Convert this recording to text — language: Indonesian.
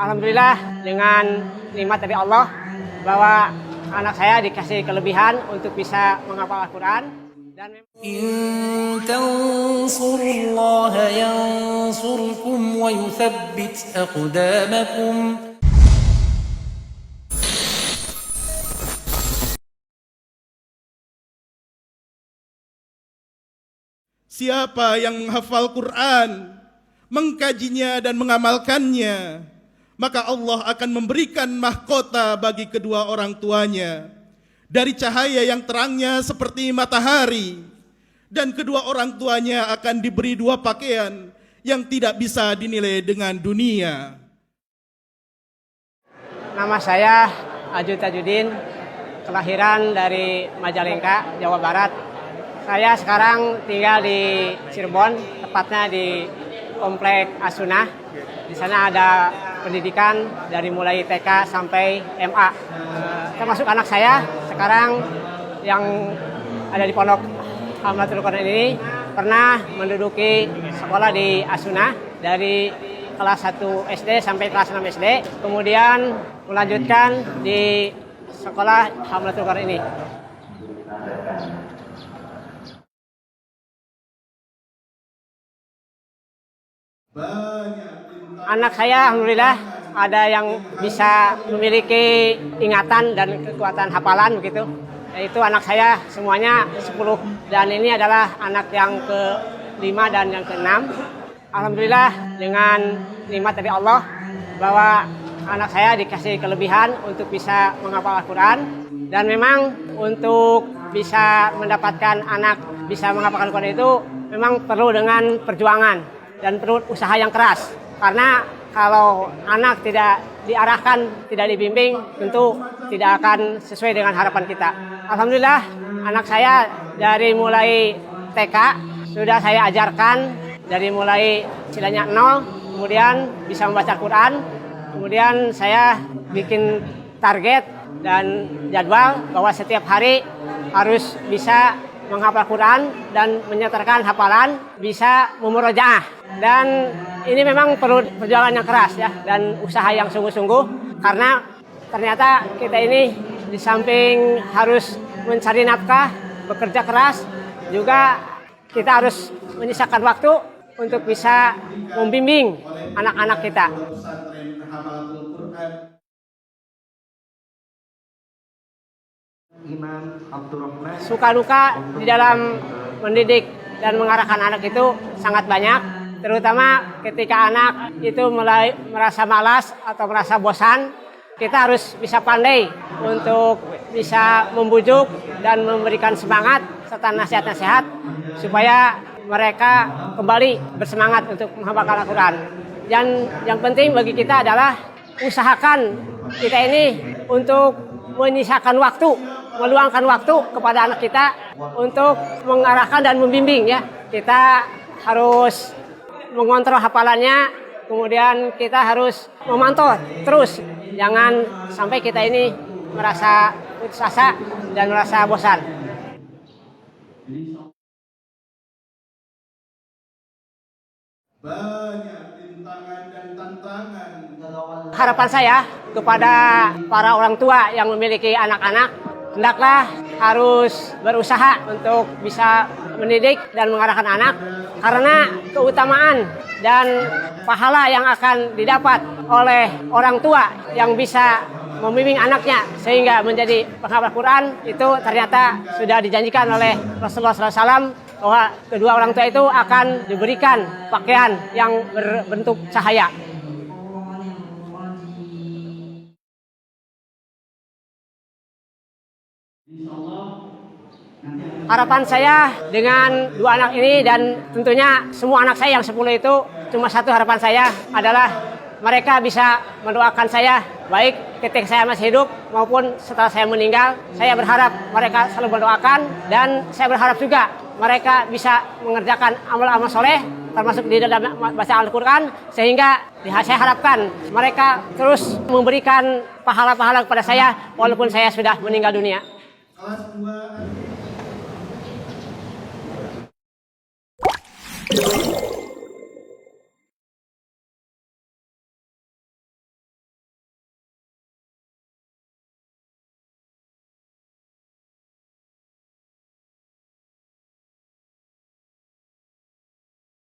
Alhamdulillah dengan nikmat dari Allah bahwa anak saya dikasih kelebihan untuk bisa menghafal Al-Quran. Dan In tansurullaha yansurkum wa yuthabbit aqdamakum. Siapa yang menghafal Quran, mengkajinya dan mengamalkannya, maka Allah akan memberikan mahkota bagi kedua orang tuanya dari cahaya yang terangnya seperti matahari, dan kedua orang tuanya akan diberi dua pakaian yang tidak bisa dinilai dengan dunia. nama saya Aju Tajudin, kelahiran dari Majalengka, Jawa Barat. Saya sekarang tinggal di Cirebon, tepatnya di Komplek As-Sunnah. Di sana ada pendidikan dari mulai TK sampai MA. Termasuk anak saya sekarang yang ada di Pondok Hamlatul Quran ini pernah menduduki sekolah di As-Sunnah dari kelas 1 SD sampai kelas 6 SD. Kemudian melanjutkan di sekolah Hamlatul Quran ini. Anak saya alhamdulillah ada yang bisa memiliki ingatan dan kekuatan hafalan begitu. Yaitu anak saya semuanya 10 dan ini adalah anak yang ke-5 dan yang ke-6. Alhamdulillah dengan nikmat dari Allah bahwa anak saya dikasih kelebihan untuk bisa menghafal Al-Quran. Dan memang untuk bisa mendapatkan anak bisa menghafal Al-Quran itu memang perlu dengan perjuangan dan perlu usaha yang keras. Karena kalau anak tidak diarahkan, tidak dibimbing, tentu tidak akan sesuai dengan harapan kita. Alhamdulillah anak saya dari mulai TK sudah saya ajarkan dari mulai istilahnya 0, kemudian bisa membaca Al-Quran. Kemudian saya bikin target dan jadwal bahwa setiap hari harus bisa menghafal Quran dan menyetorkan hafalan, bisa memurojaah. Dan ini memang perlu perjuangan yang keras ya dan usaha yang sungguh-sungguh, karena ternyata kita ini di samping harus mencari nafkah, bekerja keras, juga kita harus menyisakan waktu untuk bisa membimbing anak-anak kita. Suka duka di dalam mendidik dan mengarahkan anak itu sangat banyak, terutama ketika anak itu mulai merasa malas atau merasa bosan. Kita harus bisa pandai untuk bisa membujuk dan memberikan semangat serta nasihat-nasihat supaya mereka kembali bersemangat untuk menghafalkan Al-Quran. Dan yang penting bagi kita adalah usahakan kita ini untuk menyisakan waktu, meluangkan waktu kepada anak kita untuk mengarahkan dan membimbing ya. Kita harus mengontrol hafalannya, kemudian kita harus memantau terus. Jangan sampai kita ini merasa putus asa dan merasa bosan. Banyak rintangan dan tantangan. Harapan saya kepada para orang tua yang memiliki anak-anak, hendaklah harus berusaha untuk bisa mendidik dan mengarahkan anak, karena keutamaan dan pahala yang akan didapat oleh orang tua yang bisa membimbing anaknya sehingga menjadi penghafal Quran itu ternyata sudah dijanjikan oleh Rasulullah SAW bahwa kedua orang tua itu akan diberikan pakaian yang berbentuk cahaya. Harapan saya dengan dua anak ini dan tentunya semua anak saya yang 10 itu, cuma satu harapan saya adalah mereka bisa mendoakan saya baik ketika saya masih hidup maupun setelah saya meninggal. Saya berharap mereka selalu mendoakan dan saya berharap juga mereka bisa mengerjakan amal-amal soleh termasuk di dalam baca Al-Quran, sehingga saya harapkan mereka terus memberikan pahala-pahala kepada saya walaupun saya sudah meninggal dunia. Kelas 2